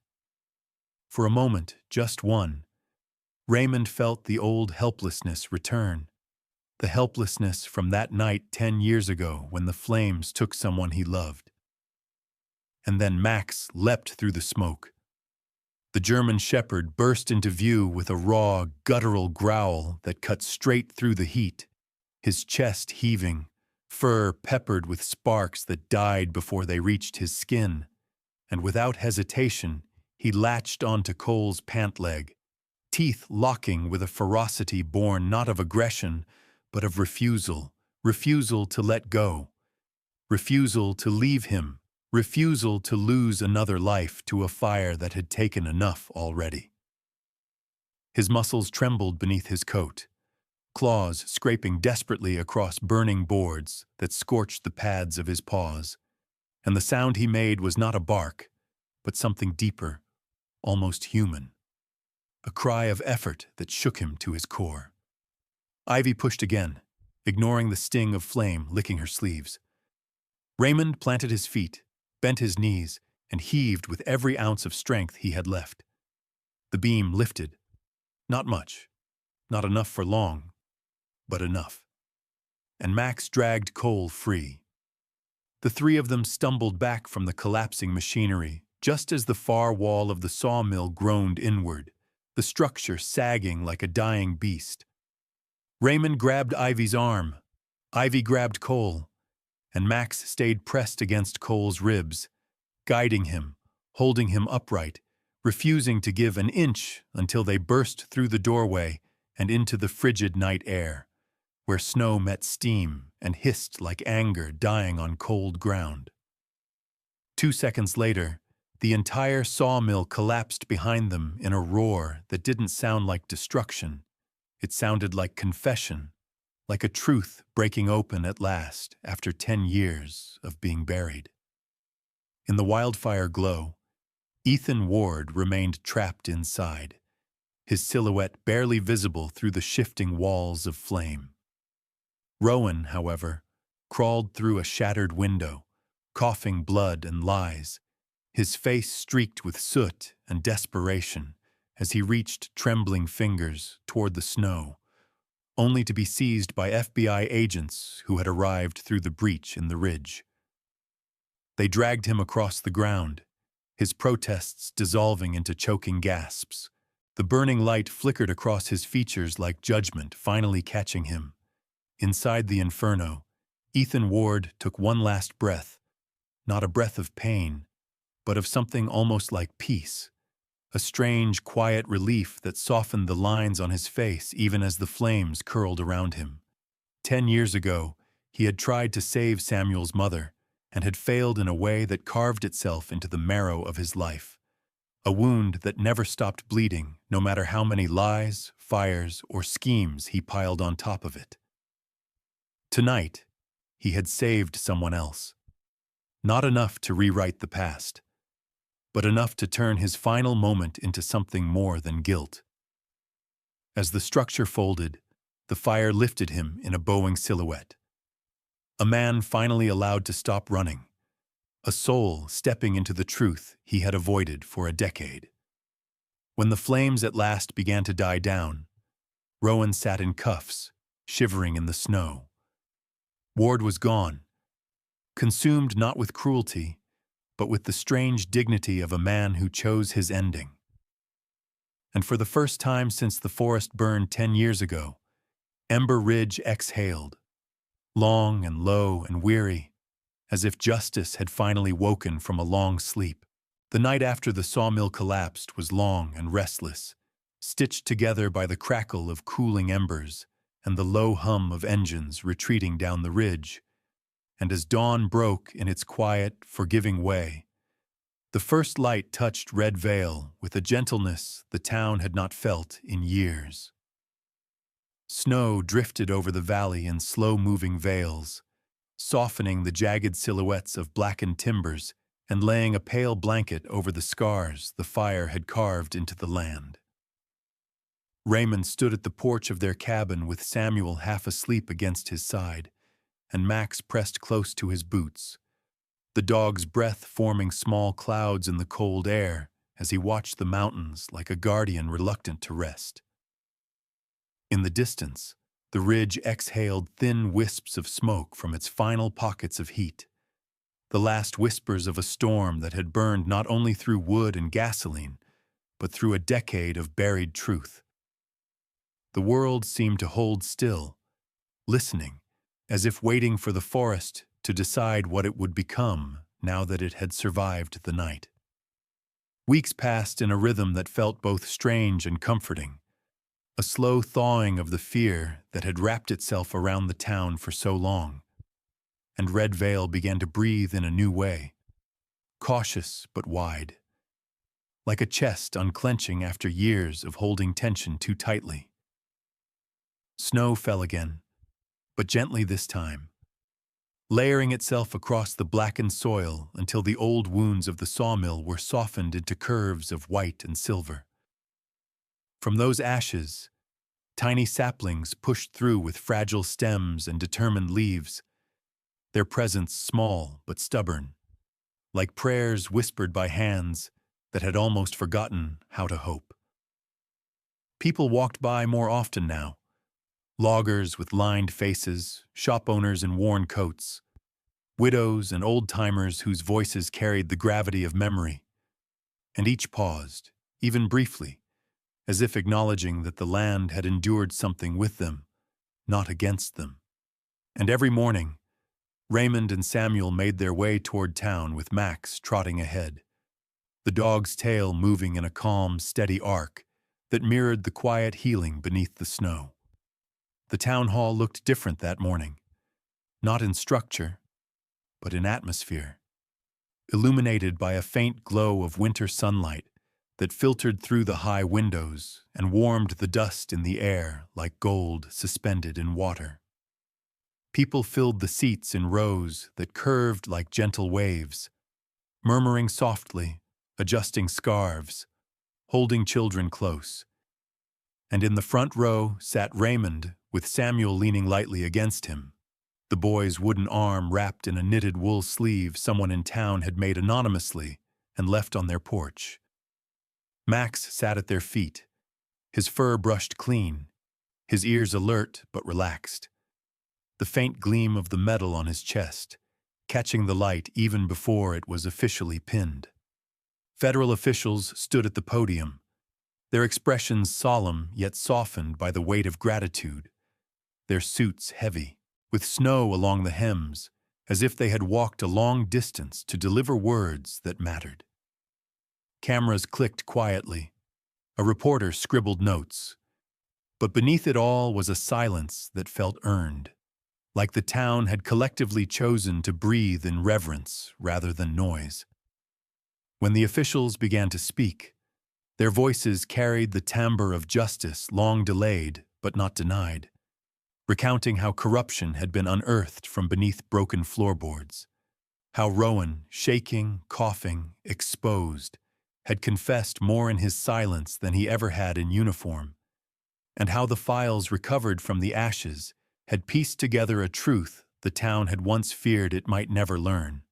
For a moment, just one, Raymond felt the old helplessness return, the helplessness from that night 10 years ago when the flames took someone he loved. And then Max leapt through the smoke. The German shepherd burst into view with a raw, guttural growl that cut straight through the heat, his chest heaving, fur peppered with sparks that died before they reached his skin, and without hesitation, he latched onto Cole's pant leg, teeth locking with a ferocity born not of aggression, but of refusal to let go, refusal to leave him, refusal to lose another life to a fire that had taken enough already. His muscles trembled beneath his coat, claws scraping desperately across burning boards that scorched the pads of his paws, and the sound he made was not a bark, but something deeper, almost human, a cry of effort that shook him to his core. Ivy pushed again, ignoring the sting of flame licking her sleeves. Raymond planted his feet, bent his knees, and heaved with every ounce of strength he had left. The beam lifted. Not much, not enough for long, but enough. And Max dragged Cole free. The three of them stumbled back from the collapsing machinery, just as the far wall of the sawmill groaned inward, the structure sagging like a dying beast. Raymond grabbed Ivy's arm. Ivy grabbed Cole, and Max stayed pressed against Cole's ribs, guiding him, holding him upright, refusing to give an inch until they burst through the doorway and into the frigid night air, where snow met steam and hissed like anger dying on cold ground. 2 seconds later, the entire sawmill collapsed behind them in a roar that didn't sound like destruction. It sounded like confession, like a truth breaking open at last after 10 years of being buried. In the wildfire glow, Ethan Ward remained trapped inside, his silhouette barely visible through the shifting walls of flame. Rowan, however, crawled through a shattered window, coughing blood and lies, his face streaked with soot and desperation as he reached trembling fingers toward the snow, only to be seized by FBI agents who had arrived through the breach in the ridge. They dragged him across the ground, his protests dissolving into choking gasps. The burning light flickered across his features like judgment finally catching him. Inside the inferno, Ethan Ward took one last breath, not a breath of pain, but of something almost like peace, a strange, quiet relief that softened the lines on his face even as the flames curled around him. 10 years ago, he had tried to save Samuel's mother and had failed in a way that carved itself into the marrow of his life, a wound that never stopped bleeding no matter how many lies, fires, or schemes he piled on top of it. Tonight, he had saved someone else. Not enough to rewrite the past, but enough to turn his final moment into something more than guilt. As the structure folded, the fire lifted him in a bowing silhouette. A man finally allowed to stop running, a soul stepping into the truth he had avoided for a decade. When the flames at last began to die down, Rowan sat in cuffs, shivering in the snow. Ward was gone, consumed not with cruelty, but with the strange dignity of a man who chose his ending. And for the first time since the forest burned 10 years ago, Ember Ridge exhaled, long and low and weary, as if justice had finally woken from a long sleep. The night after the sawmill collapsed was long and restless, stitched together by the crackle of cooling embers and the low hum of engines retreating down the ridge. And as dawn broke in its quiet, forgiving way, the first light touched Red Vale with a gentleness the town had not felt in years. Snow drifted over the valley in slow-moving veils, softening the jagged silhouettes of blackened timbers and laying a pale blanket over the scars the fire had carved into the land. Raymond stood at the porch of their cabin with Samuel half asleep against his side, and Max pressed close to his boots, the dog's breath forming small clouds in the cold air as he watched the mountains like a guardian reluctant to rest. In the distance, the ridge exhaled thin wisps of smoke from its final pockets of heat, the last whispers of a storm that had burned not only through wood and gasoline, but through a decade of buried truth. The world seemed to hold still, listening, as if waiting for the forest to decide what it would become now that it had survived the night. Weeks passed in a rhythm that felt both strange and comforting, a slow thawing of the fear that had wrapped itself around the town for so long. And Red Vale began to breathe in a new way, cautious but wide, like a chest unclenching after years of holding tension too tightly. Snow fell again, but gently this time, layering itself across the blackened soil until the old wounds of the sawmill were softened into curves of white and silver. From those ashes, tiny saplings pushed through with fragile stems and determined leaves, their presence small but stubborn, like prayers whispered by hands that had almost forgotten how to hope. People walked by more often now, loggers with lined faces, shop owners in worn coats, widows and old-timers whose voices carried the gravity of memory, and each paused, even briefly, as if acknowledging that the land had endured something with them, not against them. And every morning, Raymond and Samuel made their way toward town with Max trotting ahead, the dog's tail moving in a calm, steady arc that mirrored the quiet healing beneath the snow. The town hall looked different that morning, not in structure, but in atmosphere, illuminated by a faint glow of winter sunlight that filtered through the high windows and warmed the dust in the air like gold suspended in water. People filled the seats in rows that curved like gentle waves, murmuring softly, adjusting scarves, holding children close. And in the front row sat Raymond, with Samuel leaning lightly against him, the boy's wooden arm wrapped in a knitted wool sleeve someone in town had made anonymously and left on their porch. Max sat at their feet, his fur brushed clean, his ears alert but relaxed, the faint gleam of the metal on his chest, catching the light even before it was officially pinned. Federal officials stood at the podium, their expressions solemn yet softened by the weight of gratitude, their suits heavy, with snow along the hems, as if they had walked a long distance to deliver words that mattered. Cameras clicked quietly. A reporter scribbled notes. But beneath it all was a silence that felt earned, like the town had collectively chosen to breathe in reverence rather than noise. When the officials began to speak, their voices carried the timbre of justice long delayed but not denied, recounting how corruption had been unearthed from beneath broken floorboards, how Rowan, shaking, coughing, exposed, had confessed more in his silence than he ever had in uniform, and how the files recovered from the ashes had pieced together a truth the town had once feared it might never learn.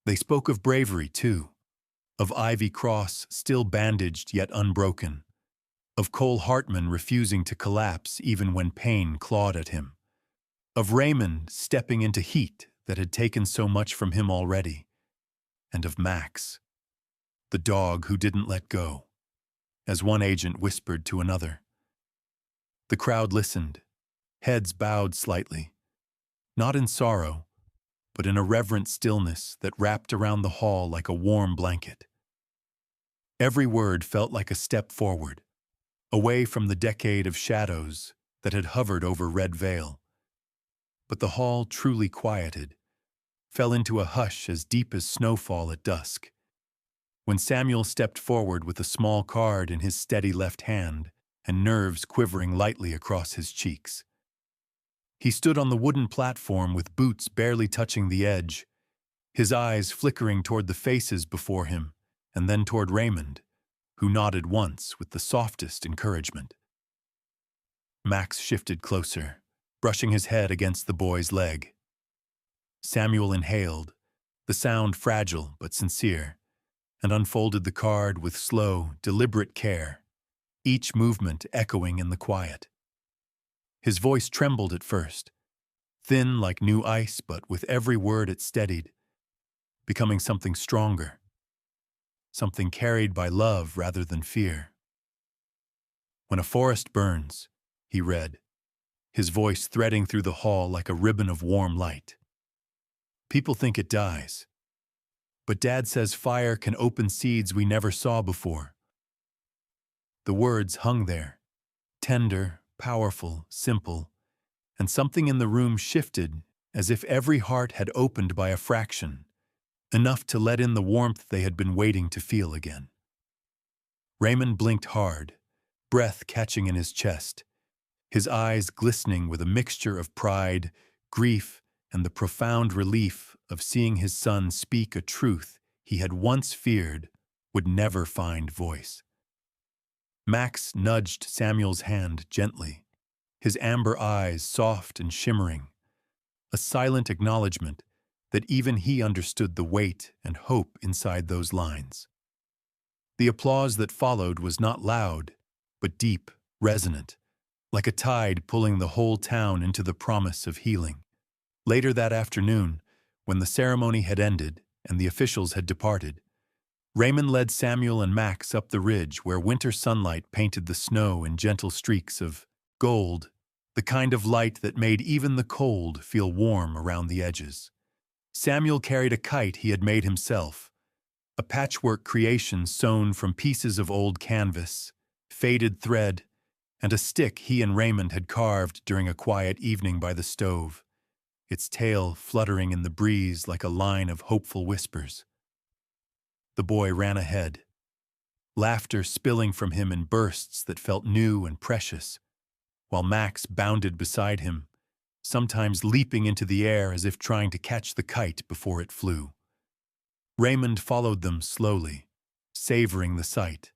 They spoke of bravery, too, of Ivy Cross still bandaged yet unbroken, of Cole Hartman refusing to collapse even when pain clawed at him, of Raymond stepping into heat that had taken so much from him already, and of Max, the dog who didn't let go, as one agent whispered to another. The crowd listened, heads bowed slightly, not in sorrow, but in a reverent stillness that wrapped around the hall like a warm blanket. Every word felt like a step forward, away from the decade of shadows that had hovered over Red Vale. But the hall truly quieted, fell into a hush as deep as snowfall at dusk. When Samuel stepped forward with a small card in his steady left hand and nerves quivering lightly across his cheeks. He stood on the wooden platform with boots barely touching the edge, his eyes flickering toward the faces before him and then toward Raymond, who nodded once with the softest encouragement. Max shifted closer, brushing his head against the boy's leg. Samuel inhaled, the sound fragile but sincere, and unfolded the card with slow, deliberate care, each movement echoing in the quiet. His voice trembled at first, thin like new ice, but with every word it steadied, becoming something stronger, something carried by love rather than fear. "When a forest burns," he read, his voice threading through the hall like a ribbon of warm light. "People think it dies, but Dad says fire can open seeds we never saw before." The words hung there, tender, powerful, simple, and something in the room shifted as if every heart had opened by a fraction, enough to let in the warmth they had been waiting to feel again. Raymond blinked hard, breath catching in his chest, his eyes glistening with a mixture of pride, grief, and the profound relief of seeing his son speak a truth he had once feared would never find voice. Max nudged Samuel's hand gently, his amber eyes soft and shimmering, a silent acknowledgement that even he understood the weight and hope inside those lines. The applause that followed was not loud, but deep, resonant, like a tide pulling the whole town into the promise of healing. Later that afternoon, when the ceremony had ended and the officials had departed, Raymond led Samuel and Max up the ridge where winter sunlight painted the snow in gentle streaks of gold, the kind of light that made even the cold feel warm around the edges. Samuel carried a kite he had made himself, a patchwork creation sewn from pieces of old canvas, faded thread, and a stick he and Raymond had carved during a quiet evening by the stove, its tail fluttering in the breeze like a line of hopeful whispers. The boy ran ahead, laughter spilling from him in bursts that felt new and precious, while Max bounded beside him, sometimes leaping into the air as if trying to catch the kite before it flew. Raymond followed them slowly, savoring the sight,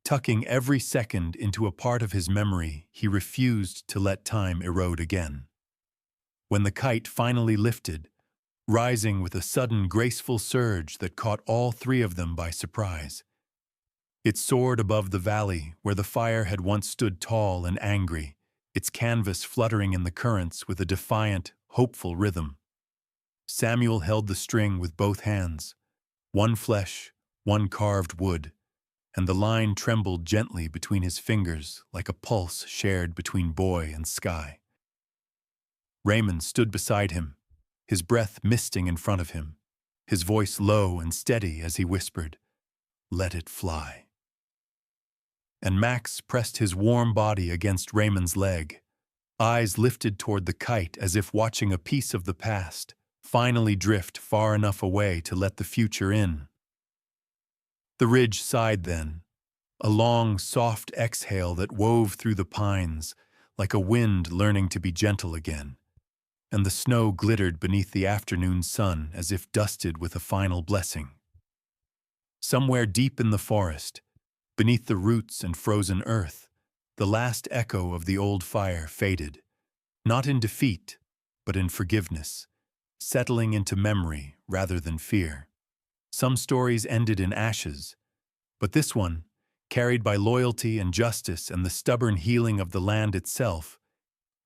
tucking every second into a part of his memory he refused to let time erode again. When the kite finally lifted, rising with a sudden graceful surge that caught all three of them by surprise, it soared above the valley where the fire had once stood tall and angry, its canvas fluttering in the currents with a defiant, hopeful rhythm. Samuel held the string with both hands, one flesh, one carved wood, and the line trembled gently between his fingers like a pulse shared between boy and sky. Raymond stood beside him, his breath misting in front of him, his voice low and steady as he whispered, "Let it fly." And Max pressed his warm body against Raymond's leg, eyes lifted toward the kite as if watching a piece of the past finally drift far enough away to let the future in. The ridge sighed then, a long, soft exhale that wove through the pines like a wind learning to be gentle again, and the snow glittered beneath the afternoon sun as if dusted with a final blessing. Somewhere deep in the forest, beneath the roots and frozen earth, the last echo of the old fire faded, not in defeat, but in forgiveness, settling into memory rather than fear. Some stories ended in ashes, but this one, carried by loyalty and justice and the stubborn healing of the land itself,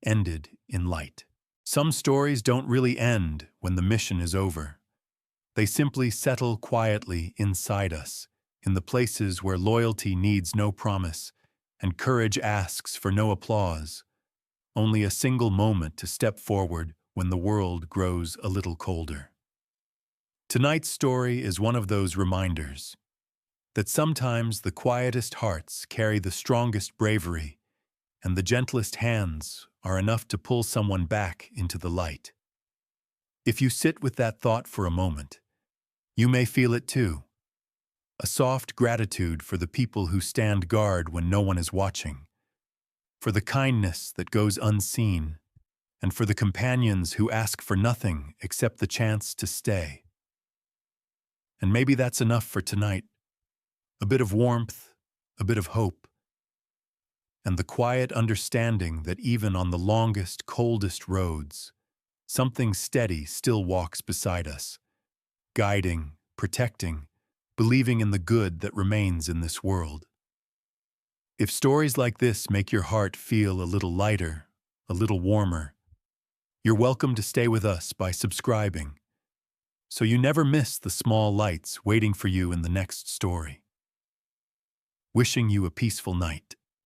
ended in light. Some stories don't really end when the mission is over. They simply settle quietly inside us, in the places where loyalty needs no promise and courage asks for no applause, only a single moment to step forward when the world grows a little colder. Tonight's story is one of those reminders that sometimes the quietest hearts carry the strongest bravery, and the gentlest hands are enough to pull someone back into the light. If you sit with that thought for a moment, you may feel it too. A soft gratitude for the people who stand guard when no one is watching, for the kindness that goes unseen, and for the companions who ask for nothing except the chance to stay. And maybe that's enough for tonight. A bit of warmth, a bit of hope, and the quiet understanding that even on the longest, coldest roads, something steady still walks beside us, guiding, protecting, believing in the good that remains in this world. If stories like this make your heart feel a little lighter, a little warmer, you're welcome to stay with us by subscribing, so you never miss the small lights waiting for you in the next story. Wishing you a peaceful night.